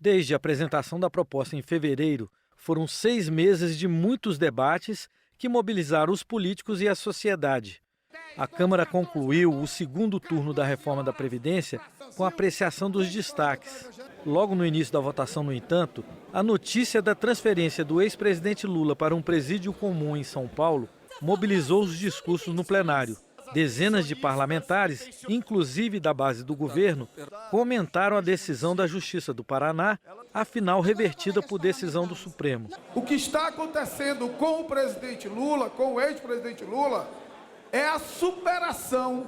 Desde a apresentação da proposta em fevereiro, foram 6 meses de muitos debates que mobilizaram os políticos e a sociedade. A Câmara concluiu o segundo turno da reforma da Previdência com a apreciação dos destaques. Logo no início da votação, no entanto, a notícia da transferência do ex-presidente Lula para um presídio comum em São Paulo mobilizou os discursos no plenário. Dezenas de parlamentares, inclusive da base do governo, comentaram a decisão da Justiça do Paraná, afinal revertida por decisão do Supremo. O que está acontecendo com o presidente Lula, com o ex-presidente Lula, é a superação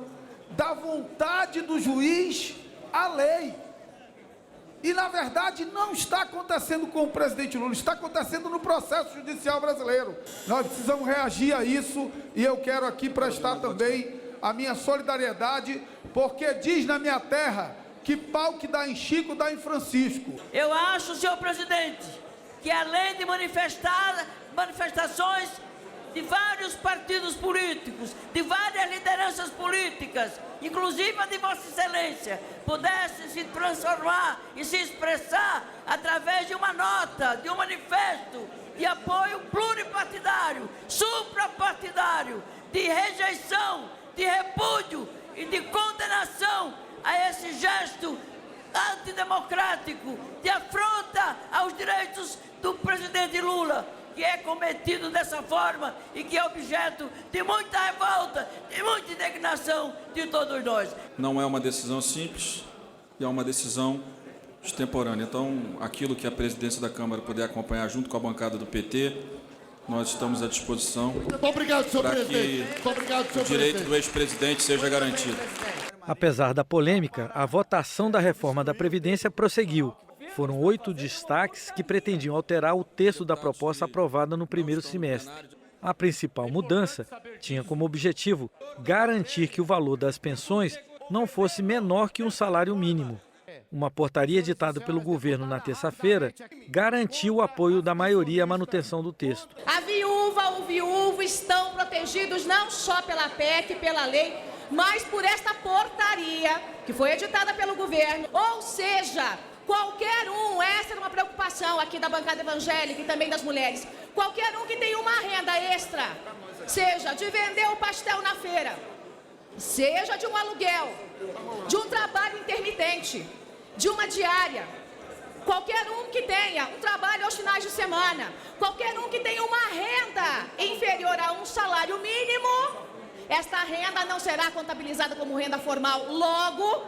da vontade do juiz à lei. E, na verdade, não está acontecendo com o presidente Lula, está acontecendo no processo judicial brasileiro. Nós precisamos reagir a isso e eu quero aqui prestar também a minha solidariedade, porque diz na minha terra que pau que dá em Chico, dá em Francisco. Eu acho, senhor presidente, que além de manifestações de vários partidos políticos, de várias lideranças políticas, inclusive a de Vossa Excelência, pudesse se transformar e se expressar através de uma nota, de um manifesto de apoio pluripartidário, suprapartidário, de rejeição, de repúdio e de condenação a esse gesto antidemocrático, de afronta aos direitos do presidente Lula, que é cometido dessa forma e que é objeto de muita revolta, de muita indignação de todos nós. Não é uma decisão simples e é uma decisão extemporânea. Então, aquilo que a presidência da Câmara puder acompanhar junto com a bancada do PT, nós estamos à disposição para que o direito do ex-presidente seja garantido. Apesar da polêmica, a votação da reforma da Previdência prosseguiu. Foram 8 destaques que pretendiam alterar o texto da proposta aprovada no primeiro semestre. A principal mudança tinha como objetivo garantir que o valor das pensões não fosse menor que um salário mínimo. Uma portaria editada pelo governo na terça-feira garantiu o apoio da maioria à manutenção do texto. A viúva ou o viúvo estão protegidos não só pela PEC e pela lei, mas por esta portaria que foi editada pelo governo. Ou seja, qualquer um, essa era uma preocupação aqui da bancada evangélica e também das mulheres, qualquer um que tem uma renda extra, seja de vender o pastel na feira, seja de um aluguel, de um trabalho intermitente, de uma diária, qualquer um que tenha um trabalho aos finais de semana, qualquer um que tenha uma renda inferior a um salário mínimo, esta renda não será contabilizada como renda formal. Logo,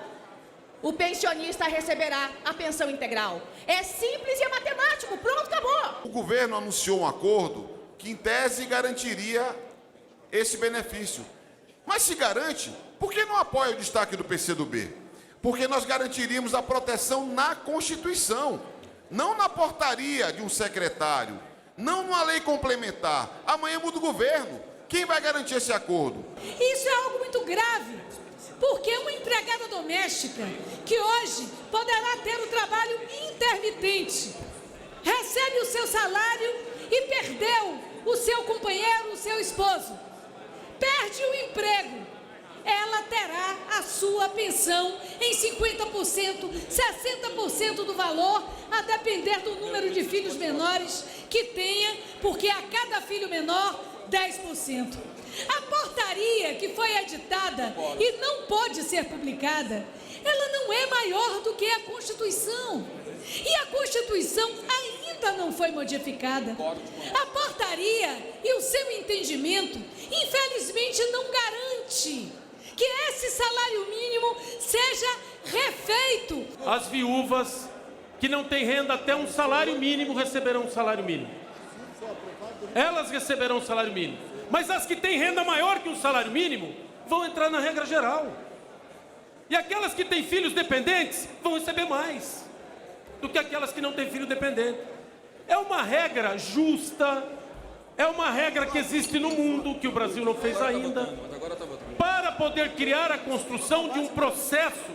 o pensionista receberá a pensão integral. É simples e é matemático, pronto, acabou. O governo anunciou um acordo que, em tese, garantiria esse benefício. Mas se garante, por que não apoia o destaque do PCdoB? Porque nós garantiríamos a proteção na Constituição, não na portaria de um secretário, não numa lei complementar. Amanhã muda o governo. Quem vai garantir esse acordo? Isso é algo muito grave, porque uma empregada doméstica que hoje poderá ter o trabalho intermitente, recebe o seu salário e perdeu o seu companheiro, o seu esposo, perde o emprego, ela terá a sua pensão em 50%, 60% do valor, a depender do número de filhos menores que tenha, porque a cada filho menor, 10%. A portaria que foi editada e não pode ser publicada, ela não é maior do que a Constituição. E a Constituição ainda não foi modificada. A portaria e o seu entendimento, infelizmente, não garante que esse salário mínimo seja refeito. As viúvas que não têm renda até um salário mínimo receberão um salário mínimo. Elas receberão um salário mínimo. Mas as que têm renda maior que o salário mínimo vão entrar na regra geral. E aquelas que têm filhos dependentes vão receber mais do que aquelas que não têm filho dependente. É uma regra justa, é uma regra que existe no mundo, que o Brasil não fez ainda, para poder criar a construção de um processo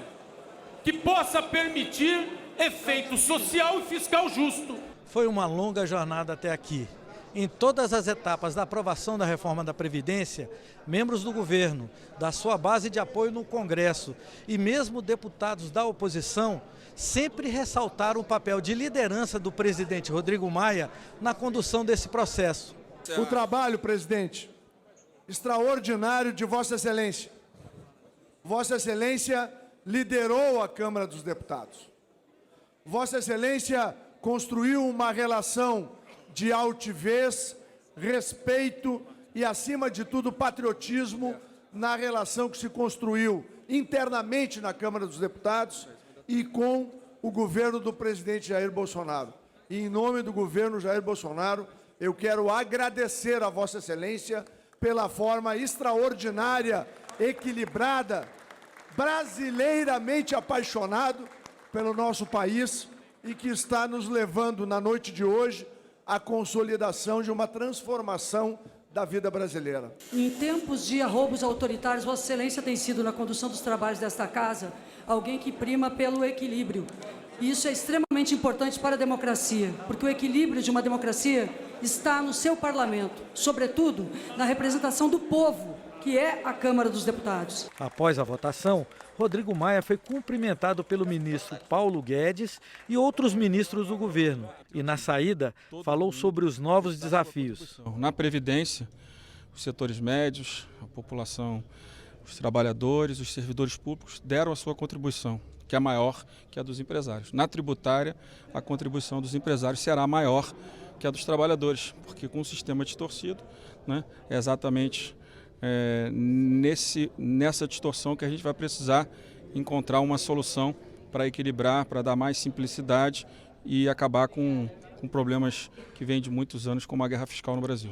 que possa permitir efeito social e fiscal justo. Foi uma longa jornada até aqui. Em todas as etapas da aprovação da reforma da Previdência, membros do governo, da sua base de apoio no Congresso e mesmo deputados da oposição sempre ressaltaram o papel de liderança do presidente Rodrigo Maia na condução desse processo. O trabalho, presidente, extraordinário de Vossa Excelência. Vossa Excelência liderou a Câmara dos Deputados. Vossa Excelência construiu uma relação de altivez, respeito e, acima de tudo, patriotismo na relação que se construiu internamente na Câmara dos Deputados e com o governo do presidente Jair Bolsonaro. E, em nome do governo Jair Bolsonaro, eu quero agradecer a Vossa Excelência pela forma extraordinária, equilibrada, brasileiramente apaixonado pelo nosso país e que está nos levando, na noite de hoje, à consolidação de uma transformação da vida brasileira. Em tempos de arroubos autoritários, Vossa Excelência tem sido, na condução dos trabalhos desta Casa, alguém que prima pelo equilíbrio. E isso é extremamente importante para a democracia, porque o equilíbrio de uma democracia está no seu parlamento, sobretudo na representação do povo, que é a Câmara dos Deputados. Após a votação, Rodrigo Maia foi cumprimentado pelo ministro Paulo Guedes e outros ministros do governo. E na saída, falou sobre os novos desafios. Na Previdência, os setores médios, a população, os trabalhadores, os servidores públicos deram a sua contribuição, que é maior que a dos empresários. Na tributária, a contribuição dos empresários será maior que a dos trabalhadores, porque com o sistema distorcido, né, é exatamente nessa distorção que a gente vai precisar encontrar uma solução para equilibrar, para dar mais simplicidade e acabar com problemas que vêm de muitos anos, como a guerra fiscal no Brasil.